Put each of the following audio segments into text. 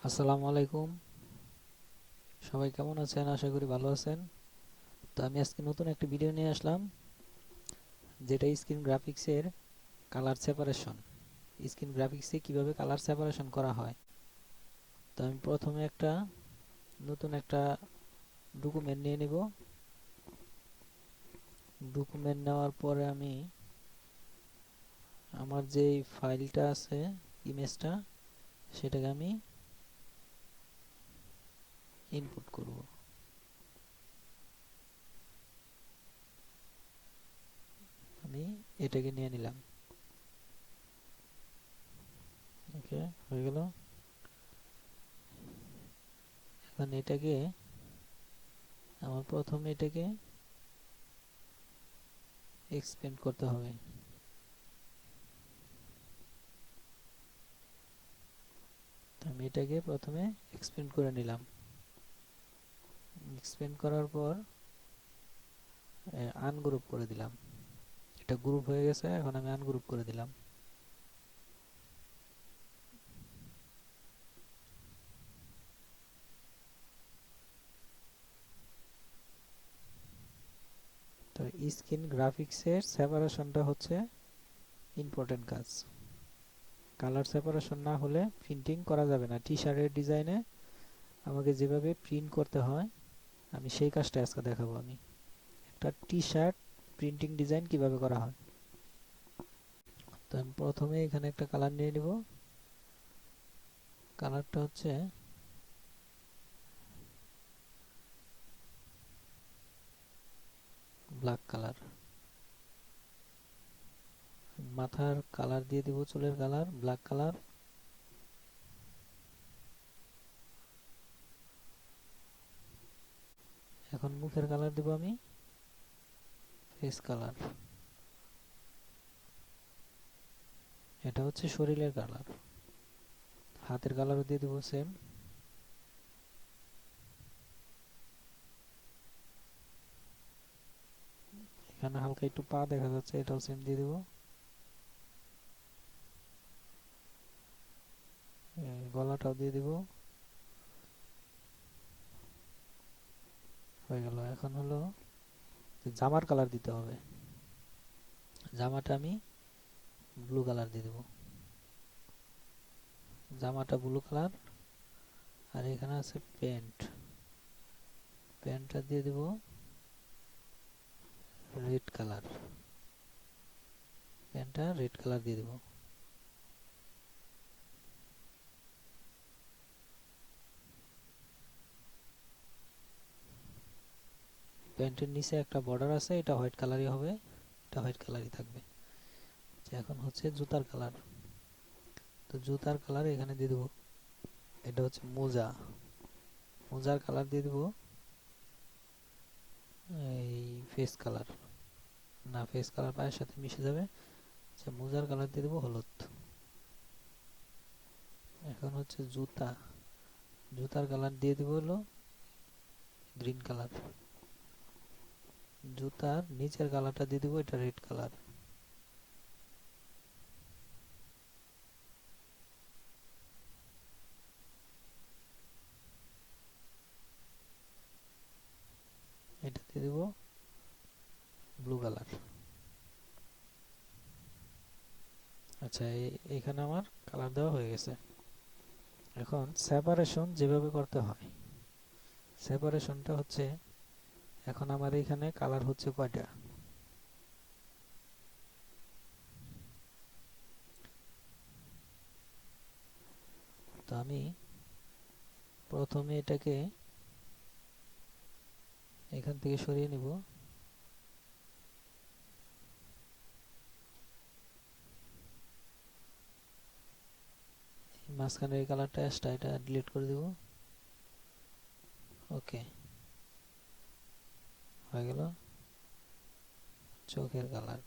আসসালামু আলাইকুম। সবাই কেমন আছেন? আশা করি ভালো আছেন। তো আমি আজকে নতুন একটা ভিডিও নিয়ে আসলাম, যেটা স্ক্রিন গ্রাফিক্সের কালার সেপারেশন। স্ক্রিন গ্রাফিক্সে কিভাবে কালার সেপারেশন করা হয়। তো আমি প্রথমে নতুন একটা ডকুমেন্ট নিয়ে নিব। ডকুমেন্ট নেওয়ার পরে আমি আমার যে ফাইলটা আছে, ইমেজটা, সেটাকে আমি ইনপুট করব। আমি এটাকে নিয়ে নিলাম। ওকে, হয়ে গেল। এখন প্রথমে এটাকে এক্সপেন্ড করতে হবে। আমি এটাকে প্রথমে এক্সপেন্ড করে নিলাম। এক্সপেন্ড করার পর আনগ্রুপ করে দিলাম। এটা গ্রুপ হয়ে গেছে, এখন আমি আনগ্রুপ করে দিলাম। তো স্ক্রিন গ্রাফিক্সের সেপারেশনটা হচ্ছে ইম্পর্টেন্ট কাজ। কালার সেপারেশন না হলে প্রিন্টিং করা যাবে না। টি শার্টের ডিজাইনে আমাকে যেভাবে প্রিন্ট করতে হয়, আমি সেই কাজটা আজকে দেখাবো। আমি একটা টি শার্ট প্রিন্টিং ডিজাইন কিভাবে করা হয়। তো আমি প্রথমে এখানে একটা কালার নিয়ে নিব। কালারটা হচ্ছে ব্ল্যাক কালার। মাথার কালার দিয়ে দিব, চুলের কালার ব্ল্যাক কালার। এখন মুখের কালার দিব আমি ফেস কালার। এটা হচ্ছে শরীরের কালার। হাতের কালারও দিয়ে দিব সেম। এখানে হালকা একটু পা দেখা যাচ্ছে, এটাও সেম দিয়ে দিব। গলাটাও দিয়ে দিব। হয়ে গেল। এখন হলো জামার কালার দিতে হবে। জামাটা আমি ব্লু কালার দিয়ে দেব। জামাটা ব্লু কালার। আর এখানে আছে প্যান্ট। প্যান্টটা দিয়ে দেব রেড কালার। প্যান্টটা রেড কালার দিয়ে দেব। প্যান্টের নিচে একটা বর্ডার আছে, এটা হোয়াইট কালারই হবে। এটা হোয়াইট কালারই থাকবে। এখন হচ্ছে জুতার কালার। তো জুতার কালার এখানে দিয়ে দেব। এটা হচ্ছে মোজা। মোজার কালার দিয়ে দেব এই ফেস কালার। না, ফেস কালার পায়ের সাথে মিশে যাবে। আচ্ছা, মোজার কালার দিয়ে দেবো হলুদ। এখন হচ্ছে জুতা। জুতার কালার দিয়ে দেবো হলো গ্রিন কালার। জুতার নিচের কালারটা দিয়ে দেবো এটা রেড কালার। এটা দিয়ে দেবো ব্লু কালার। আচ্ছা, এখানে আমার কালার দেওয়া হয়ে গেছে। এখন সেপারেশন যেভাবে করতে হয়, সেপারেশনটা হচ্ছে, এখন আমার এখানে কালার হচ্ছে কয়টা। তো আমি প্রথমে এটাকে এখান থেকে সরিয়ে নিব। মাঝখানের এই কালারটা এক্সট্রা, এটা ডিলিট করে দেব। ওকে, হয়ে গেল। চোখের কালার।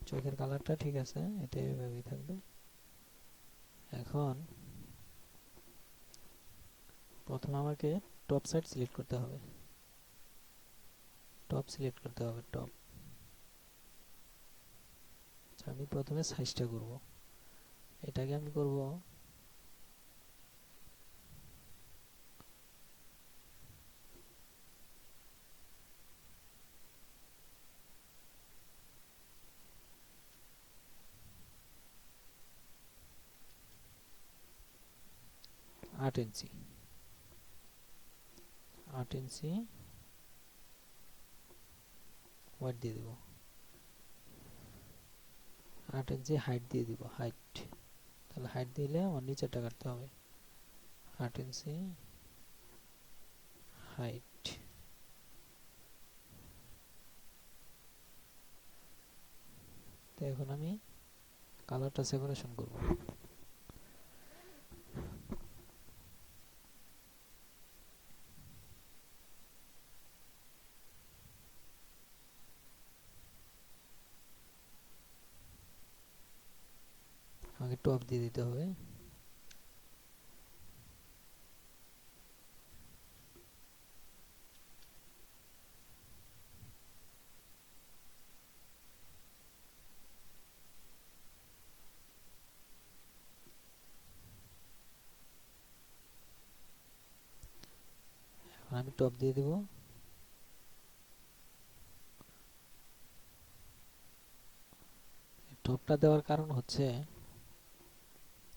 চোখের কালারটা ঠিক আছে, এটা এভাবেই থাকবে। এখন প্রথমে আমাকে টপ সাইড সিলেক্ট করতে হবে। টপ সিলেক্ট করতে হবে, টপ। আমি প্রথমে সাইজটা করব। এটাকে আমি করব 8 ইঞ্চি 8 ইঞ্চি ওয়াইড দিয়ে দিব, 8 ইঞ্চি হাইট দিয়ে দিব, হাইট, তাহলে হাইট দিলে আমার নিচেরটা কাটতে হবে, 8 ইঞ্চি হাইট। তো এখন আমি কালারটা সেপারেশন করব। আমাকে টপ দিয়ে দিতে হবে, আমি টপ দিয়ে দিব। টপটা দেওয়ার কারণ হচ্ছে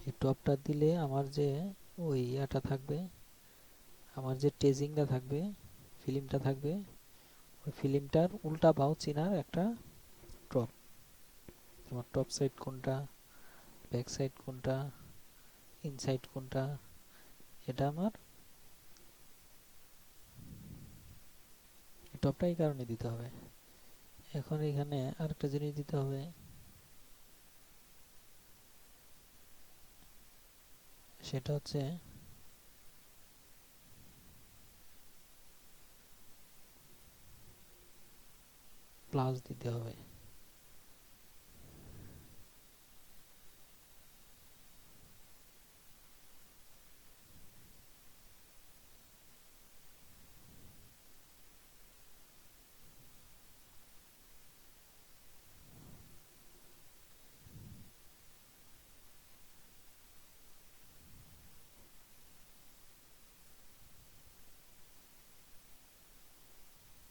এই টপটা দিলে আমার যে ওই ইয়াটা থাকবে, আমার যে টেজিংটা থাকবে, ফিল্মটা থাকবে, ওই ফিল্মটার উল্টা বাউ চিনার একটা টপ, তোমার টপ সাইড কোনটা, ব্যাক সাইড কোনটা, ইনসাইড কোনটা, এটা আমার টপটা এই কারণে দিতে হবে। এখন এখানে আরেকটা জিনিস দিতে হবে, সেটা হচ্ছে প্লাস দিতে হবে।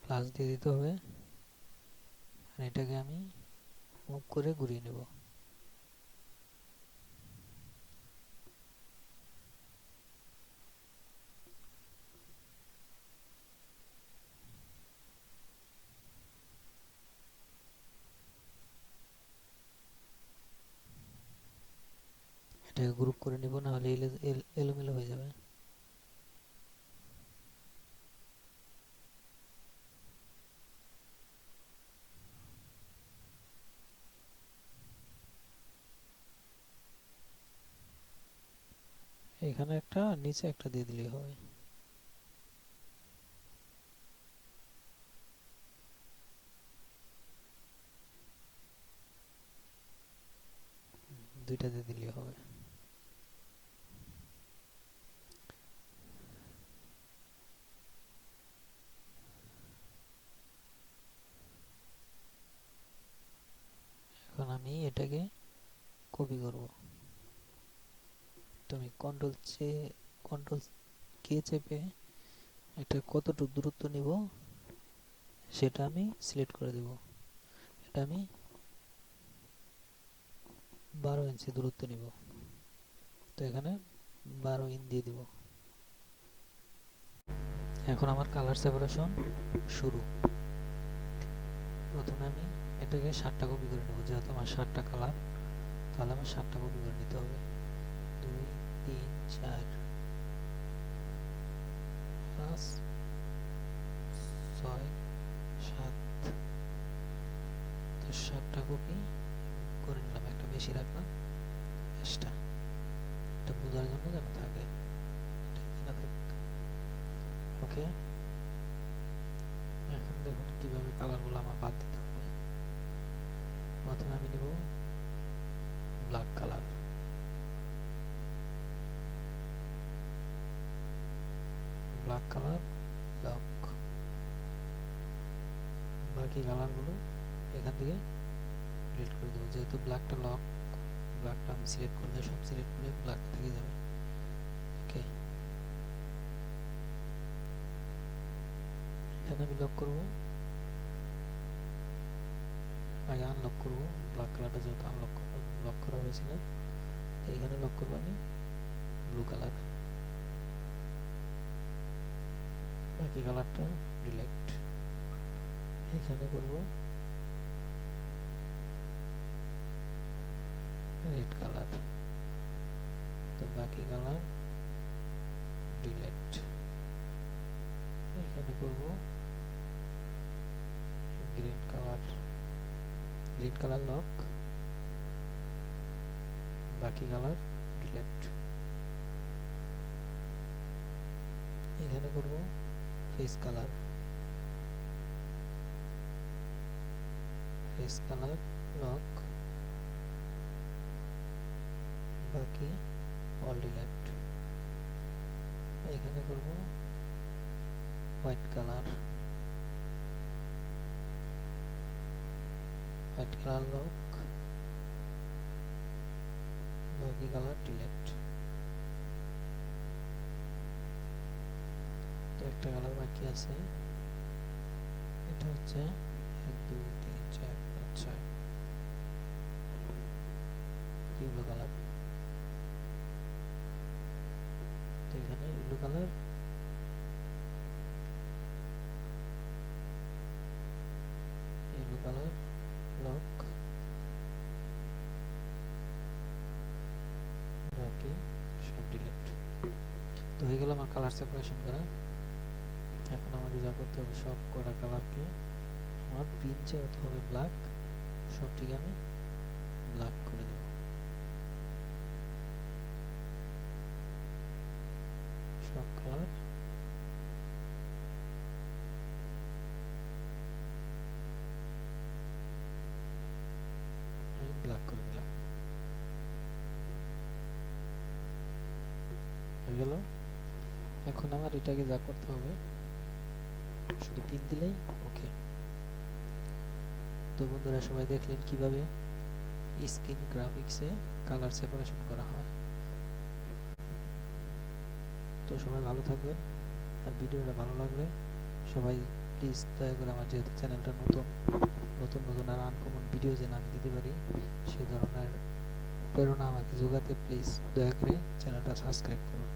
প্লাস দিয়ে দিতে হবে, আর এটাকে আমি মুভ করে ঘুরিয়ে নেব। এটাকে গ্রুপ করে নিব, না হলে এলোমেলো হয়ে যাবে। এখানে একটা, নিচে একটা দিয়ে দিলেই হবে। দুইটা দিয়ে দিলেই হবে। এখন আমি এটাকে কপি করব। তুমি কন্ট্রোল কে চেপে এটা কতটুকু দূরত্ব নিব সেটা আমি সিলেক্ট করে দেব। এটা আমি 12 ইঞ্চি দূরত্ব নিব, তো এখানে 12 ইঞ্চি দিয়ে দিব। এখন আমার কালার সেপারেশন শুরু। প্রথমে আমি এটাকে 7টা কপি করে নেব, যেহেতু আমার 7টা কালার, তাহলে আমার 7টা কপি করে নিতে হবে। 2 3 4 5 6 7, তো 7টা কপি করে নিলাম, একটা বেশি রাখলাম এক্সট্রা, এটা বোঝার জন্য যেন থাকে, ওকে। এখন দেখুন কিভাবে কালারগুলো আমার বাদ দিতে হবে। প্রথমে আমি নেব black colour, black colour lock, বাকি কালারগুলো এখান থেকে ডিলিট করে দেবো, যেহেতু ব্ল্যাকটা লক, ব্ল্যাকটা আমি সিলেক্ট করলে, সব সিলেক্ট করলে ব্ল্যাক থেকে যাবে। ওকে, এখানে আমি লক করব, আগে আনলক করব, ব্ল্যাক কালারটা যেহেতু লক করা হয়েছিল, এখানে লক করবো আমি ব্লু কালার। বাকি কালারটা ডিলেক্ট। এখানে করব রেড কালার, তো বাকি কালার ডিলেক্ট। এখানে করব গ্রিন কালার লক, বাকি কালার ডিলেক্ট। এখানে করব ফেস কালার লক, বাকি অল ডিলেক্ট। এখানে করব হোয়াইট কালার লক, বাকি কালার ডিলেক্ট। তো একটা কালার বাকি আছে, এটা হচ্ছে 1 2 3 4 5 6 ইয়েলো কালার। তো এখানে ইয়েলো কালার লক, বাকি সব ডিলিট। তো হয়ে গেল আমার কালার সেপারেশন করা। এখন আমাকে যা করতে হবে, সব করা কালারকে আমার পিন যে হবে ব্ল্যাক, সবটিকে আমি ব্ল্যাক করে দেব। সব কালার আমি ব্ল্যাক করে দিলাম। হয়ে গেল। এখন আমার এটাকে যা করতে হবে, শুধু পিন দিলেই ওকে। তো বন্ধুরা, সবাই দেখলেন কিভাবে স্ক্রিন গ্রাফিক্সে কালার সেপারেশন করা হয়। তো সবাই ভালো থাকবেন, আর ভিডিওটা ভালো লাগলে সবাই প্লিজ দয়া করে আমার যেহেতু চ্যানেলটা নতুন আর আনকমন ভিডিও যেন আমি দিতে পারি, সেই ধরনের প্রেরণা আমাকে যোগাতে প্লিজ দয়া করে চ্যানেলটা সাবস্ক্রাইব করুন।